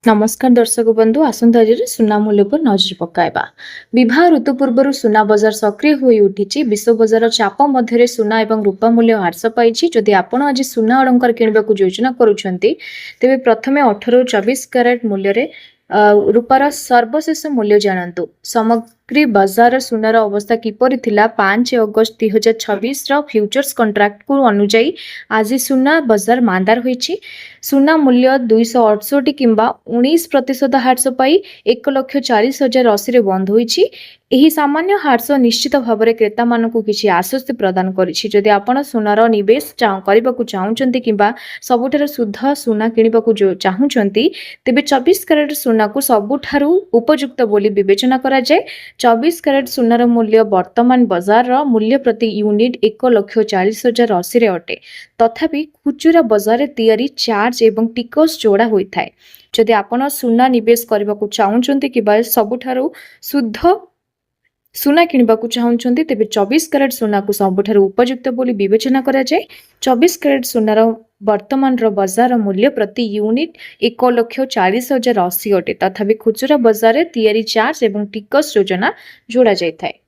नमस्कार दर्शक बंधु आसंता आज सुना मूल्य पर नजर पकाइबा। विवाह ऋतु पूर्व सुना बजार सक्रिय होई उठिछि। विश्व बजार चाप मध्य सुना एवं रूपा मूल्य ह्रास पाइछि। जदि आपण आज सुना अलंकार किणवाक योजना करूछंती तेबे प्रथमे 18 ରୁ 24 क्यारेट मूल्य रे रूपार सर्वशेष मूल्य जानतु। सामग्री बाजार सुनार अवस्था किपरि थिला 5 अगस्त 2026 रो फ्यूचर्स कंट्राक्ट को अनुଯାयी आज सुना बाजार मांदार होईछि। सुना मूल्य 268 किंबा 19% ह्रास पाई 1,40,080 रे बंद होईछि। एही सामान्य ह्रास निश्चित भाव में क्रेता मानकु किछि आश्वस्ति प्रदान करिछि। जदि आपण सुनार निवेश करबाकू चाहुचंती किंबा सबुठार शुद्ध सुना किणवाकू चाहुचंती तेबे 24 क्यारेट सुना को सबुठारु उपयुक्त बोली विवेचना करा जाय। 24 क्यारेट सुनार मूल्य वर्तमान बाजार मूल्य प्रति यूनिट 1,40,080 रे अटे। तथापि खुचुरा बाजार रे तैयारी चार्ज एवं टिकस जोड़ा होइथाय। जदि आपण सुना निवेश करबाकू चाहुचंती किंबा सबुठारु शुद्ध सुना किणवाकू चाहुचंती तेबे 24 क्यारेट सुना को सबुठारु उपयुक्त बोली विवेचना करा जाय। 24 क्यारेट सुनार वर्तमान बाजार मूल्य प्रति यूनिट 1,40,080 अटे। तथापि खुचुरा बाजार रे तैयारी चार्ज एवं टिकस योजना जोड़ा जाय थाय।